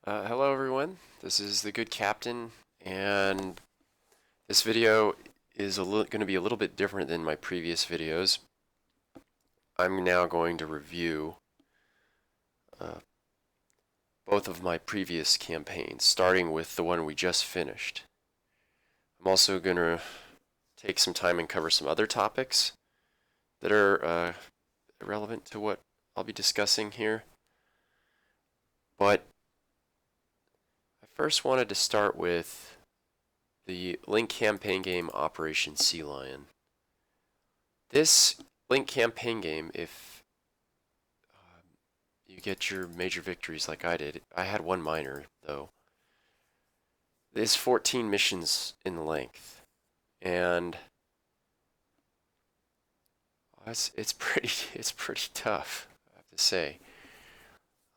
Hello everyone, this is the Good Captain, and this video is going to be a little bit different than my previous videos. I'm now going to review uh, both of my previous campaigns, starting with the one we just finished. I'm also going to take some time and cover some other topics that are relevant to what I'll be discussing here. But I first wanted to start with the Link campaign game Operation Sealion. This Link campaign game, if you get your major victories like I did, I had one minor though, is 14 missions in length, and it's pretty it's pretty tough, I have to say.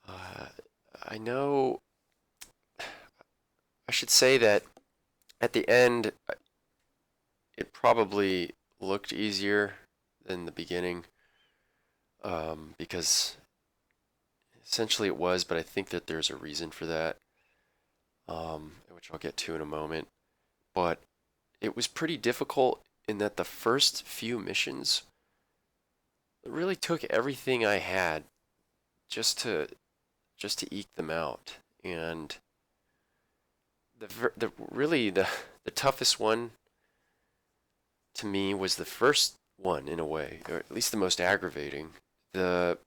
Uh, I know I should say that at the end it probably looked easier than the beginning, because essentially it was, but I think that there's a reason for that, which I'll get to in a moment. But it was pretty difficult in that the first few missions really took everything I had just to eke them out. And the toughest one to me was the first one in a way, or at least the most aggravating. The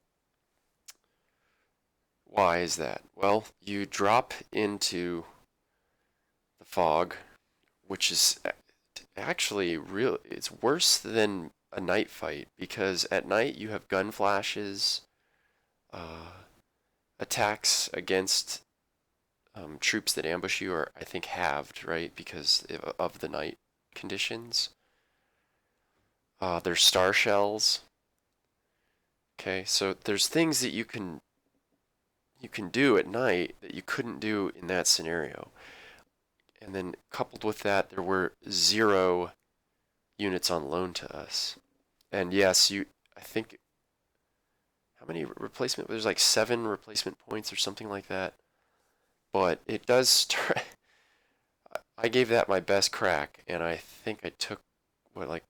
Why is that? Well, you drop into the fog, which is actually real. It's worse than a night fight because at night you have gun flashes, uh, attacks against troops that ambush you are, I think, halved, right? Because of the night conditions. There's star shells. Okay, so there's things that you can do at night that you couldn't do in that scenario. And then coupled with that, there were 0 units on loan to us. And yes, I think, how many replacement? There's like 7 replacement points or something like that. But it does start. I gave that my best crack, and I think I took, what, like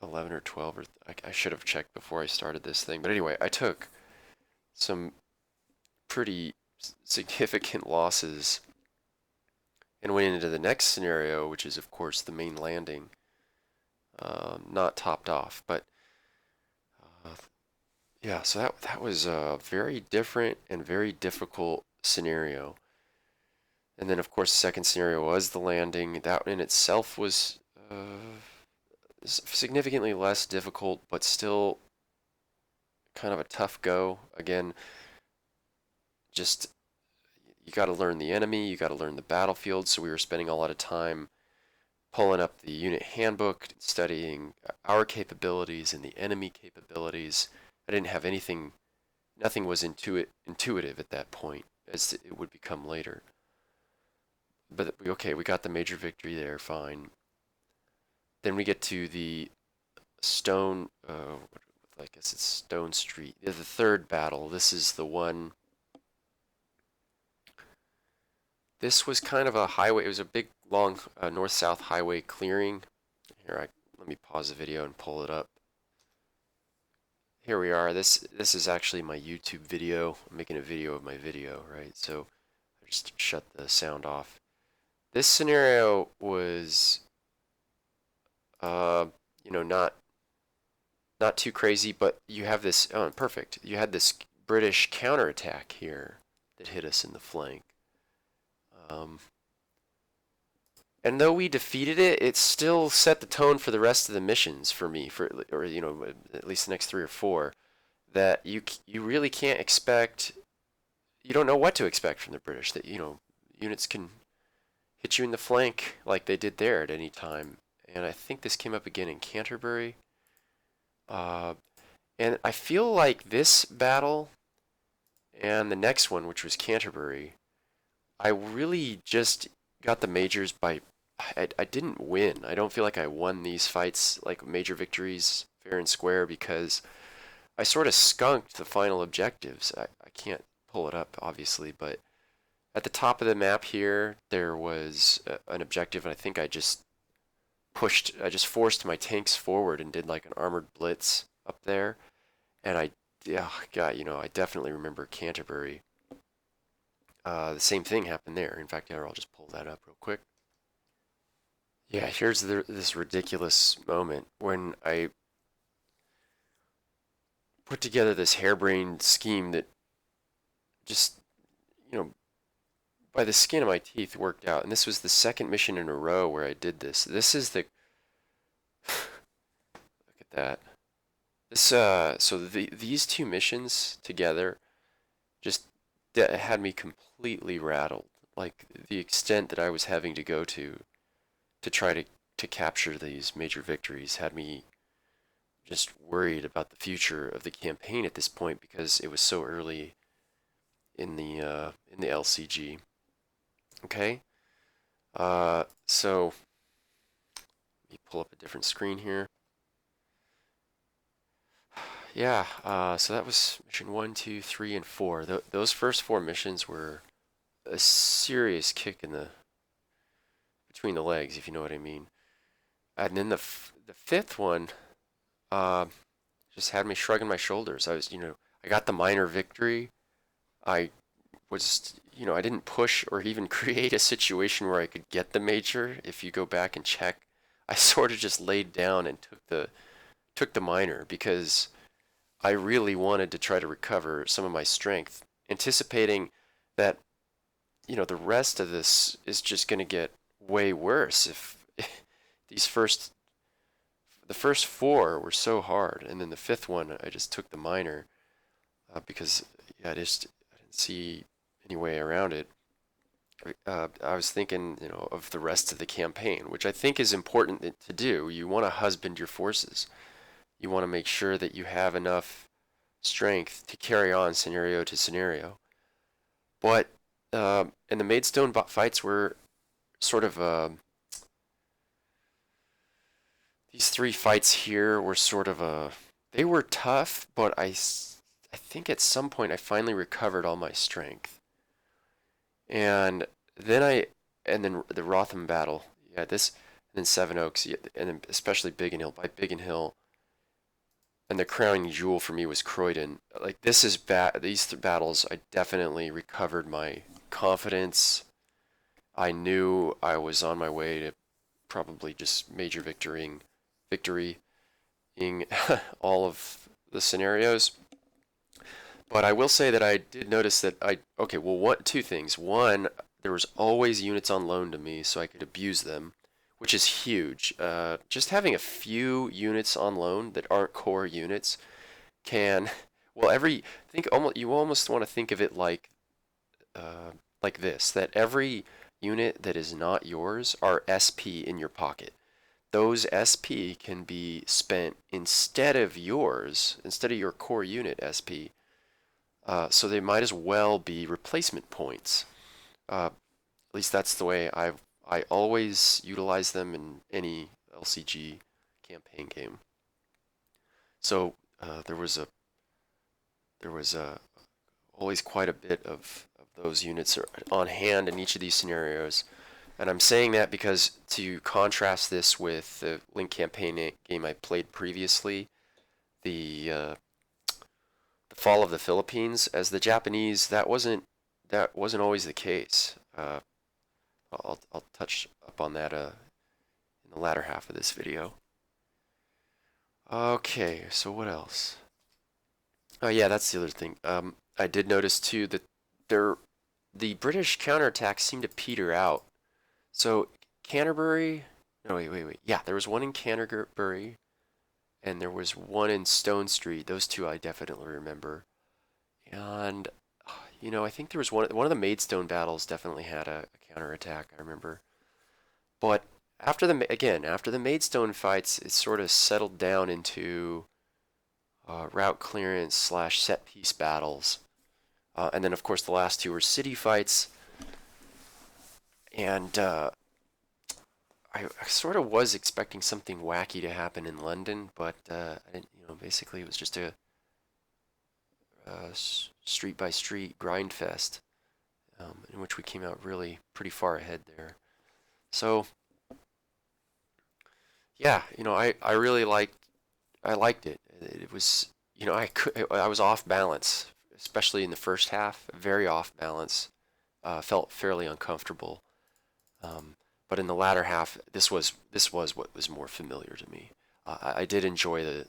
11 or 12, or I should have checked before I started this thing. But anyway, I took some pretty significant losses and went into the next scenario, which is, of course, the main landing, not topped off. But uh, yeah, so that was a very different and very difficult scenario. And then, of course, the second scenario was the landing. That in itself was significantly less difficult, but still kind of a tough go. Again, just you got to learn the enemy, you got to learn the battlefield. So we were spending a lot of time pulling up the unit handbook, studying our capabilities and the enemy capabilities. I didn't have anything, nothing was intuitive at that point, as it would become later. But okay, we got the major victory there, fine. Then we get to the Stone, I guess it's Stone Street. The third battle. This is the one. This was kind of a highway. It was a big, long north-south highway clearing. Here, let me pause the video and pull it up. Here we are. This is actually my YouTube video. I'm making a video of my video, right? So I just shut the sound off. This scenario was, uh, not too crazy, but you have this. Oh, perfect. You had this British counterattack here that hit us in the flank. Um, and though we defeated it, it still set the tone for the rest of the missions for me, or at least the next 3 or 4, that you really can't expect. You don't know what to expect from the British. That units can hit you in the flank like they did there at any time. And I think this came up again in Canterbury. Uh, and I feel like this battle and the next one, which was Canterbury, I really just got the majors by. I didn't win. I don't feel like I won these fights like major victories fair and square because I sort of skunked the final objectives. I can't pull it up, obviously, but At the top of the map here, there was an objective, and I think I just forced my tanks forward and did like an armored blitz up there. And yeah, God, I definitely remember Canterbury. The same thing happened there. In fact, here, I'll just pull that up real quick. Yeah, here's this ridiculous moment when I put together this harebrained scheme that just, you know, by the skin of my teeth worked out. And this was the second mission in a row where I did this. This is the, look at that. These two missions together just had me completely rattled. Like the extent that I was having to go to try to capture these major victories had me just worried about the future of the campaign at this point because it was so early in the LCG. Okay, so let me pull up a different screen here. Yeah, so that was mission 1, 2, 3, and 4. Those first 4 missions were a serious kick in the between the legs, if you know what I mean. And then the fifth one, uh, just had me shrugging my shoulders. I got the minor victory. I I didn't push or even create a situation where I could get the major. If you go back and check, I sort of just laid down and took the minor because I really wanted to try to recover some of my strength, anticipating that, the rest of this is just going to get way worse if these the first 4 were so hard, and then the fifth one I just took the minor because yeah, I didn't see any way around it. I was thinking, of the rest of the campaign, which I think is important to do. You want to husband your forces. You want to make sure that you have enough strength to carry on scenario to scenario. But and the Maidstone fights were sort of these 3 fights here were sort of they were tough, but I think at some point I finally recovered all my strength. And then and then the Rotham battle, yeah, and then Seven Oaks, yeah, and then especially Biggin Hill. By Biggin Hill, and the crowning jewel for me was Croydon. Like this is these battles, I definitely recovered my confidence. I knew I was on my way to probably just major victorying all of the scenarios. But I will say that I did notice that okay, well, 2 things. One, there was always units on loan to me, so I could abuse them, which is huge. Just having a few units on loan that aren't core units can, well, you almost want to think of it like this, that every unit that is not yours are SP in your pocket. Those SP can be spent instead of your core unit SP. So they might as well be replacement points. At least that's the way I always utilize them in any LCG campaign game. So there was always quite a bit of those units on hand in each of these scenarios. And I'm saying that because to contrast this with the Link campaign game I played previously, the fall of the Philippines, as the Japanese, that wasn't always the case. I'll touch up on that in the latter half of this video. Okay, so what else? Oh yeah, that's the other thing. I did notice too that the British counterattacks seem to peter out. So Canterbury, no wait. Yeah, there was one in Canterbury, and there was one in Stone Street. Those 2 I definitely remember. And I think there was one of the Maidstone battles definitely had a counterattack, I remember. But after the Maidstone fights, it sort of settled down into route clearance / set piece battles. And then, of course, the last 2 were city fights. And I sort of was expecting something wacky to happen in London, but I didn't. Basically, it was just a street by street grind fest. in which we came out really pretty far ahead there. So yeah, I really liked it. It was, I was off balance, especially in the first half, very off balance. Felt fairly uncomfortable. Um, but in the latter half, this was what was more familiar to me. I did enjoy the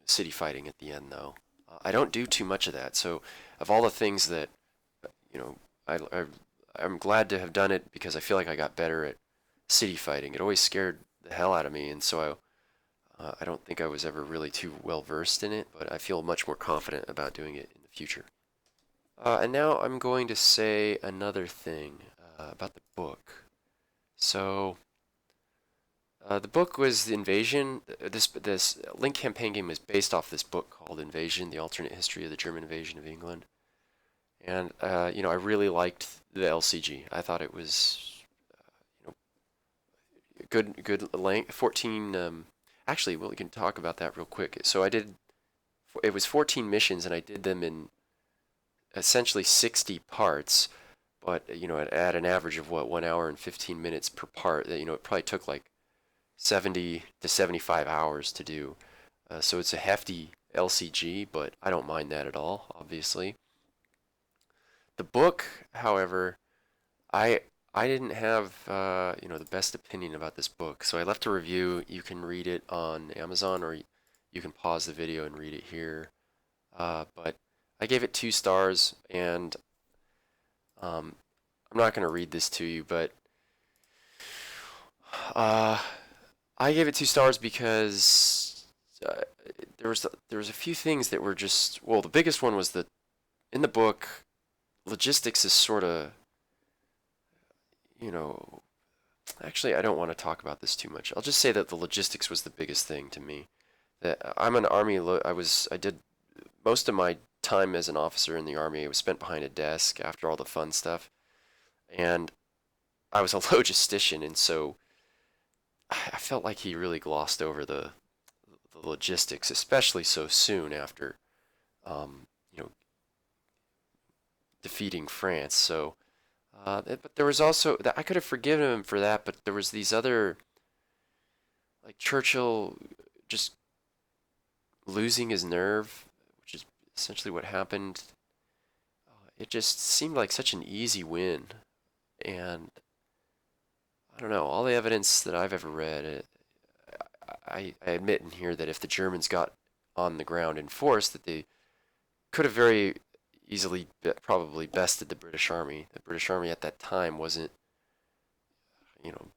city fighting at the end, though. I don't do too much of that, so of all the things that you know, I'm glad to have done it because I feel like I got better at city fighting. It always scared the hell out of me, and so I don't think I was ever really too well versed in it, but I feel much more confident about doing it in the future. And now I'm going to say another thing about the book. So, the book was The Invasion. This Link campaign game is based off this book called Invasion: The Alternate History of the German Invasion of England. And I really liked the LCG. I thought it was good length. 14. Actually, well, we can talk about that real quick. So I did. It was 14 missions, and I did them in essentially 60 parts. But at an average of 1 hour and 15 minutes per part. It probably took like 70 to 75 hours to do. So it's a hefty LCG, but I don't mind that at all, obviously. The book, however, I I didn't have the best opinion about this book, so I left a review. You can read it on Amazon, or you can pause the video and read it here. But I gave it 2 stars, and um, I'm not going to read this to you, but uh, I gave it 2 stars because uh, there was a few things that were just, well, the biggest one was that in the book, logistics is sort of, you know actually, I don't want to talk about this too much. I'll just say that the logistics was the biggest thing to me. That I'm an army. I did most of my time as an officer in the army. I was spent behind a desk after all the fun stuff, and I was a logistician, and so I felt like he really glossed over the logistics, especially so soon after, um, you know, defeating France. So, but there was also that I could have forgiven him for that, but there was these other, like Churchill just losing his nerve, which is essentially what happened. It just seemed like such an easy win, and I don't know, all the evidence that I've ever read, I admit in here that if the Germans got on the ground in force, that they could have very easily probably bested the British Army. The British Army at that time wasn't, you know,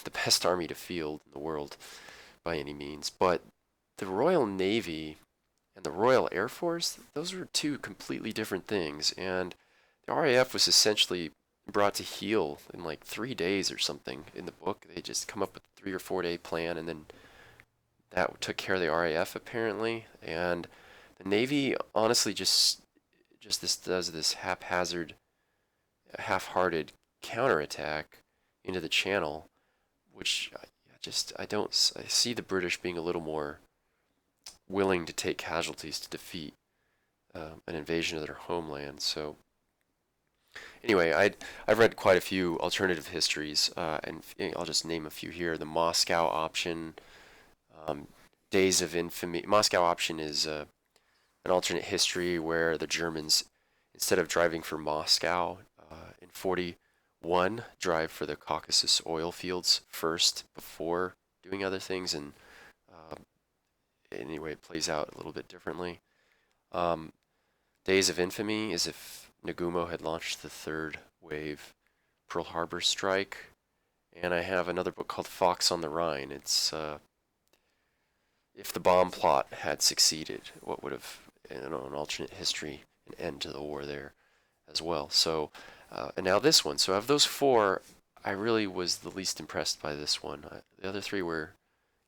the best army to field in the world by any means, but the Royal Navy and the Royal Air Force, those were two completely different things. And the RAF was essentially brought to heel in like 3 days or something in the book. They just come up with a 3 or 4 day plan, and then that took care of the RAF apparently. And the Navy honestly just this does this haphazard, half-hearted counterattack into the channel, which I don't I see the British being a little more willing to take casualties to defeat an invasion of their homeland. So anyway, I've read quite a few alternative histories, and I'll just name a few here. The Moscow option, um, Days of Infamy. Moscow option is an alternate history where the Germans, instead of driving for Moscow in 41, drive for the Caucasus oil fields first before doing other things, and uh, anyway, it plays out a little bit differently. Um, Days of Infamy is if Nagumo had launched the third wave Pearl Harbor strike. And I have another book called Fox on the Rhine. It's if the bomb plot had succeeded, what would have, an alternate history, an end to the war there as well. So, and now this one. So of those four, I really was the least impressed by this one. The other three were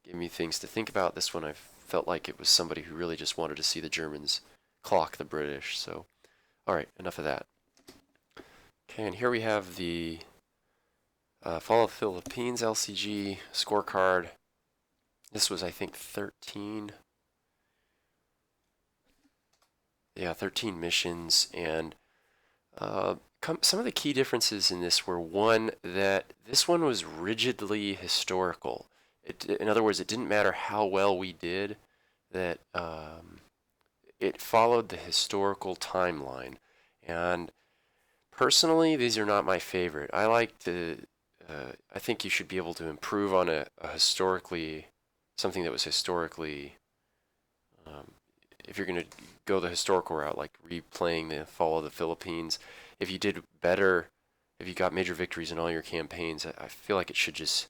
giving me things to think about. This one, I felt like it was somebody who really just wanted to see the Germans clock the British. So, all right, enough of that. Okay, and here we have the Fall of the Philippines LCG scorecard. This was, I think, 13. Yeah, 13 missions, and Some of the key differences in this were one, that this one was rigidly historical. In other words, it didn't matter how well we did, that it followed the historical timeline. And personally, these are not my favorite. I think you should be able to improve on something that was historically, um, if you're going to go the historical route, like replaying the fall of the Philippines, if you did better, if you got major victories in all your campaigns, I feel like it should just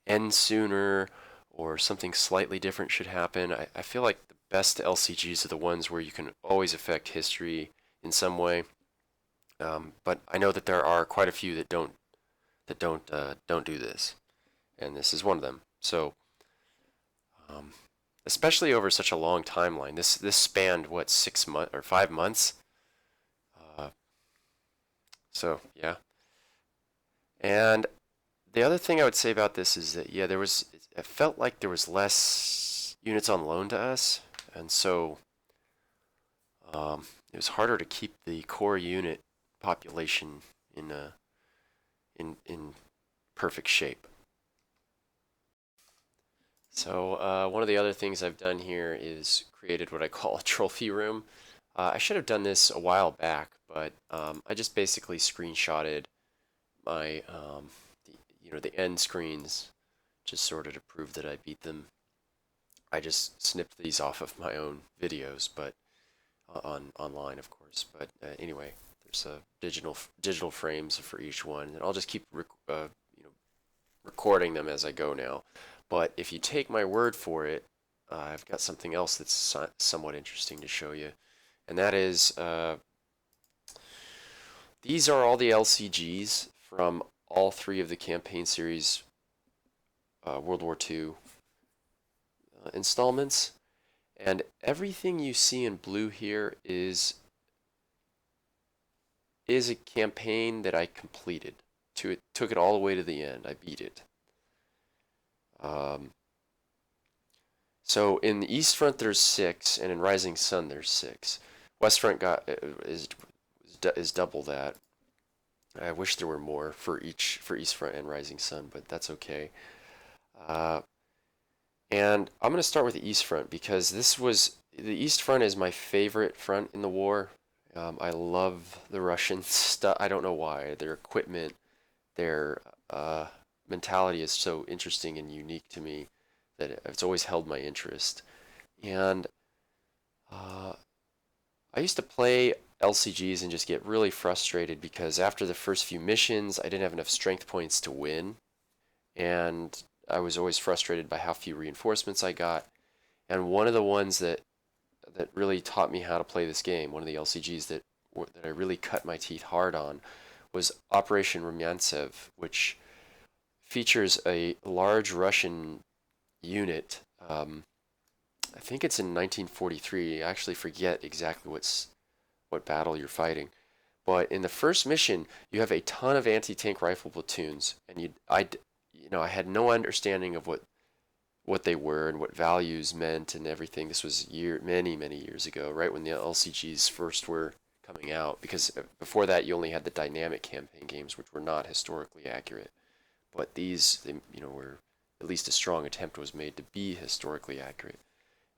end sooner, or something slightly different should happen. I feel like the best LCGs are the ones where you can always affect history in some way. But I know that there are quite a few that don't do this, and this is one of them. So, um, especially over such a long timeline, this spanned what, 6 months or 5 months. Uh, so yeah, and the other thing I would say about this is that, yeah, it felt like there was less units on loan to us, and so it was harder to keep the core unit population in in perfect shape. So one of the other things I've done here is created what I call a trophy room. I should have done this a while back, but I just basically screenshotted my the end screens, just sort of to prove that I beat them. I just snipped these off of my own videos, but online, of course. But anyway, there's digital frames for each one, and I'll just keep recording them as I go now. But if you take my word for it, I've got something else that's somewhat interesting to show you, and that is these are all the LCGs from all three of the campaign series World War II installments, and everything you see in blue here is a campaign that I completed. Took it all the way to the end. I beat it. Um, so in the East Front there's 6, and in Rising Sun there's 6. West Front is double that. I wish there were more for East Front and Rising Sun, but that's okay. Uh, and I'm going to start with the East Front because the East Front is my favorite front in the war. I love the Russian stuff. I don't know why. Their equipment, their mentality is so interesting and unique to me that it's always held my interest. And uh, I used to play LCGs and just get really frustrated because after the first few missions, I didn't have enough strength points to win. And I was always frustrated by how few reinforcements I got. And one of the ones that really taught me how to play this game, one of the LCGs that I really cut my teeth hard on, was Operation Rumyantsev, which features a large Russian unit. I think it's in 1943. I actually forget exactly what battle you're fighting. But in the first mission, you have a ton of anti-tank rifle platoons, and I had no understanding of what they were and what values meant and everything. This was many years ago, right when the LCGs first were coming out. Because before that, you only had the dynamic campaign games, which were not historically accurate. But were at least a strong attempt was made to be historically accurate.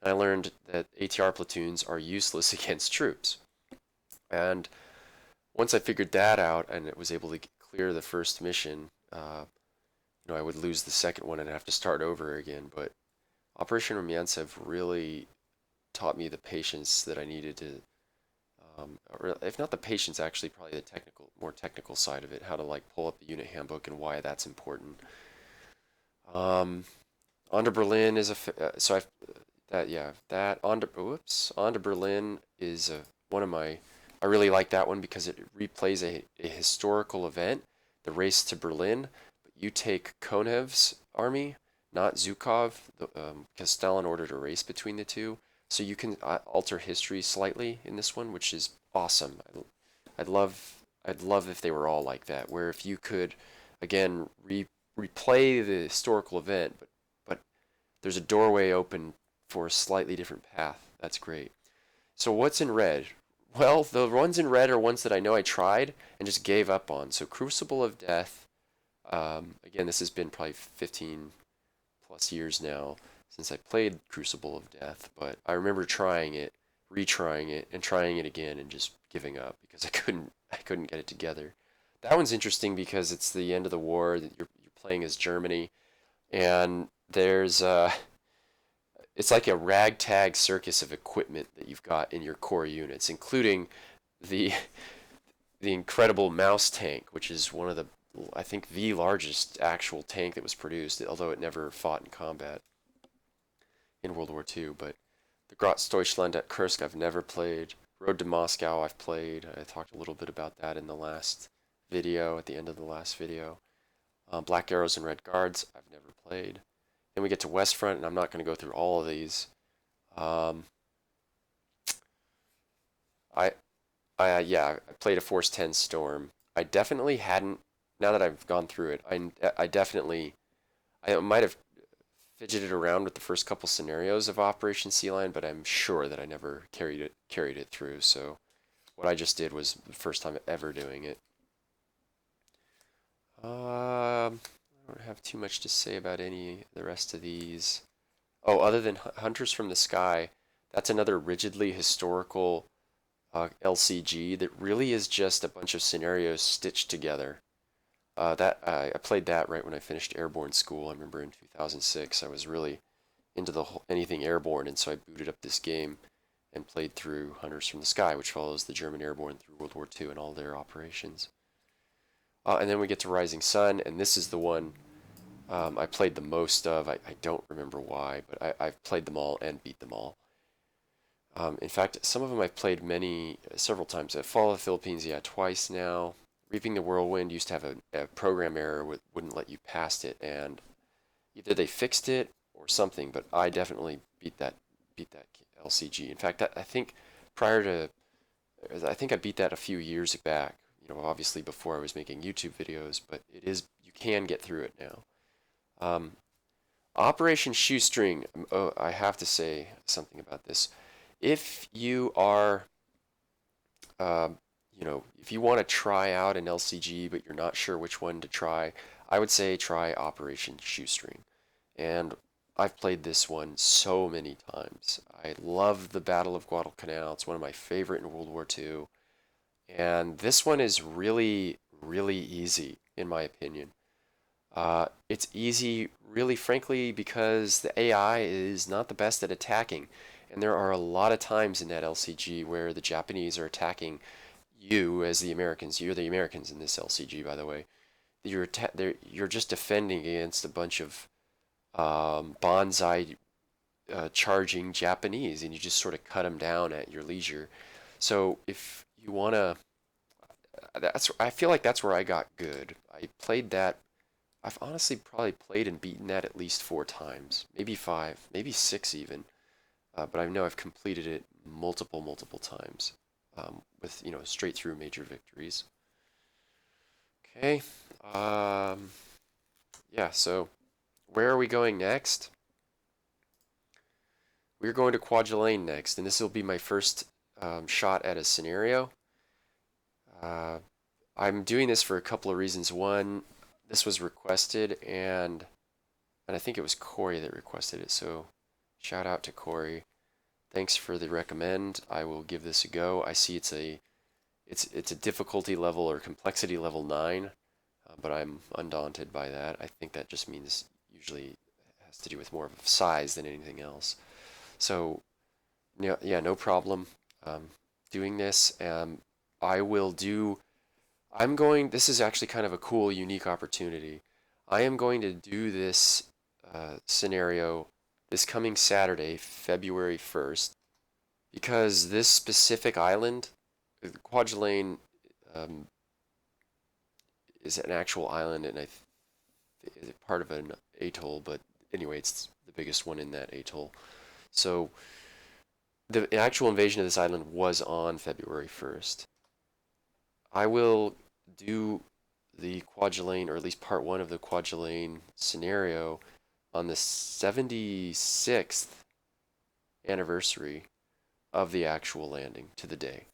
And I learned that ATR platoons are useless against troops. And once I figured that out and it was able to clear the first mission, I would lose the second one and have to start over again. But Operation Rumyantsev really taught me the patience that I needed to, or if not the patience, actually probably the more technical side of it, how to like pull up the unit handbook and why that's important. Um, On to Berlin is so I've that yeah that on to Berlin is one of my I really like that one because it replays a historical event, the race to Berlin, but you take Konev's army, not Zhukov, because Stalin ordered a race between the two, so you can alter history slightly in this one, which is awesome. I'd love I'd love if they were all like that, where if you could again replay the historical event, but there's a doorway open for a slightly different path. That's great. So what's in red? Well, the ones in red are ones that I know I tried and just gave up on. So Crucible of Death, again, this has been probably 15 plus years now since I played Crucible of Death, but I remember trying it, retrying it, and trying it again and just giving up because I couldn't get it together. That one's interesting because it's the end of the war. You're playing as Germany, and it's like a ragtag circus of equipment that you've got in your core units, including the the incredible mouse tank, which is one of the, I think, the largest actual tank that was produced, although it never fought in combat in World War II. But the Großdeutschland at Kursk I've never played. Road to Moscow I've played. I talked a little bit about that in the last video, at the end of the last video. Black Arrows and Red Guards I've never played. Then we get to West Front, and I'm not going to go through all of these. Um, I yeah, I played a Force 10 Storm. I definitely hadn't. Now that I've gone through it, I definitely I might have fidgeted around with the first couple scenarios of Operation Sealion, but I'm sure that I never carried it through. So what I just did was the first time ever doing it. I don't have too much to say about any of the rest of these. Oh, other than Hunters from the Sky, that's another rigidly historical LCG that really is just a bunch of scenarios stitched together. I played that right when I finished airborne school. I remember in 2006 I was really into the whole, anything airborne, and so I booted up this game and played through Hunters from the Sky, which follows the German airborne through World War II and all their operations. And then we get to Rising Sun, and this is the one I played the most of. I don't remember why, but I've played them all and beat them all. In fact, some of them I've played several times. Fall of the Philippines, yeah, twice now. Reaping the Whirlwind used to have a program error wouldn't let you past it, and either they fixed it or something. But I definitely beat that LCG. In fact, I think prior to, I think I beat that a few years back. You know, obviously before I was making YouTube videos, but you can get through it now. Um, Operation Shoestring. Oh, I have to say something about this. If you are, um, if you want to try out an LCG but you're not sure which one to try, I would say try Operation Shoestring. And I've played this one so many times. I love the Battle of Guadalcanal. It's one of my favorite in World War II. And this one is really, really easy, in my opinion. It's easy, really, frankly, because the AI is not the best at attacking. And there are a lot of times in that LCG where the Japanese are attacking you as the Americans. You're the Americans in this LCG, by the way. You're just defending against a bunch of bonsai charging Japanese, and you just sort of cut them down at your leisure. So if you want to, I feel like that's where I got good. I played that. I've honestly probably played and beaten that at least 4 times, maybe 5, maybe 6 even. But I know I've completed it multiple times with straight through major victories. Okay. Um, yeah. So where are we going next? We're going to Kwajalein next, and this will be my first shot at a scenario. Uh, I'm doing this for a couple of reasons. One, this was requested, and I think it was Corey that requested it. So shout out to Corey. Thanks for the recommend. I will give this a go. I see it's a difficulty level or complexity level 9, but I'm undaunted by that. I think that just means usually it has to do with more of size than anything else. So yeah, no problem doing this. I will do. This is actually kind of a cool, unique opportunity. I am going to do this scenario this coming Saturday, February 1st, because this specific island, Kwajalein, um, is an actual island, and is part of an atoll, but anyway, it's the biggest one in that atoll. So the actual invasion of this island was on February 1st. I will do the Kwajalein, or at least part one of the Kwajalein scenario, on the 76th anniversary of the actual landing to the day.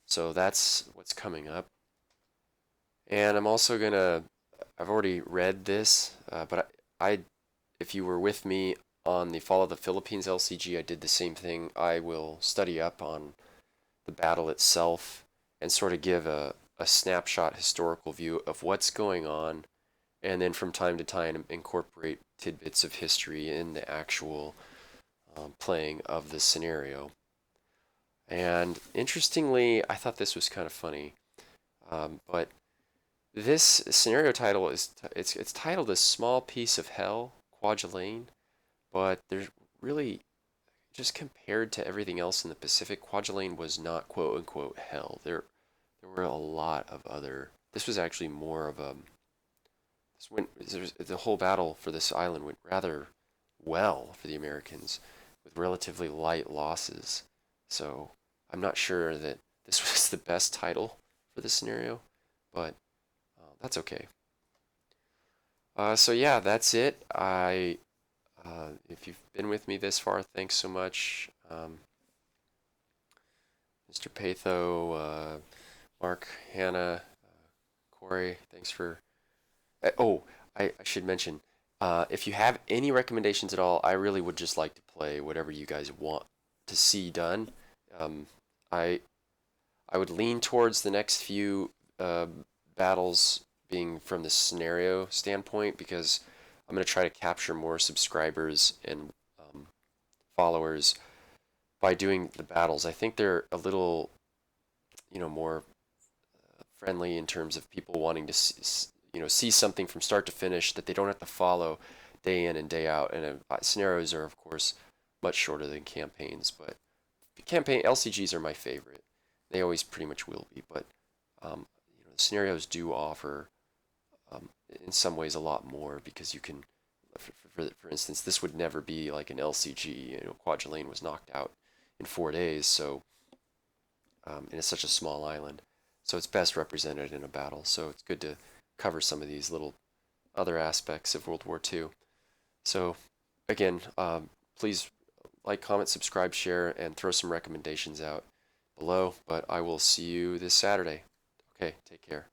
So that's what's coming up. And I've already read this, but if you were with me on the Fall of the Philippines LCG, I did the same thing. I will study up on the battle itself and sort of give a snapshot historical view of what's going on, and then from time to time incorporate tidbits of history in the actual playing of the scenario. And interestingly, I thought this was kind of funny, but this scenario title it's titled "A Small Piece of Hell, Kwajalein," but there's really just compared to everything else in the Pacific, Kwajalein was not quote unquote hell. There were a lot of other. This was actually more of a. The whole battle for this island went rather well for the Americans, with relatively light losses. So I'm not sure that this was the best title for the scenario, but that's okay. So yeah, that's it. If you've been with me this far, thanks so much, Mr. Patho, Mark, Hannah, Corey. Thanks for. Oh, I should mention, if you have any recommendations at all, I really would just like to play whatever you guys want to see done. Um, I I would lean towards the next few battles being from the scenario standpoint because I'm going to try to capture more subscribers and followers by doing the battles. I think they're a little, more friendly in terms of people wanting to see something from start to finish that they don't have to follow day in and day out. And scenarios are, of course, much shorter than campaigns, but campaign LCGs are my favorite. They always pretty much will be, but the scenarios do offer, in some ways, a lot more because you can, for instance, this would never be like an LCG. Kwajalein was knocked out in 4 days, so and it's such a small island, so it's best represented in a battle. So it's good to cover some of these little other aspects of World War II. So again, please like, comment, subscribe, share, and throw some recommendations out below. But I will see you this Saturday. Okay, take care.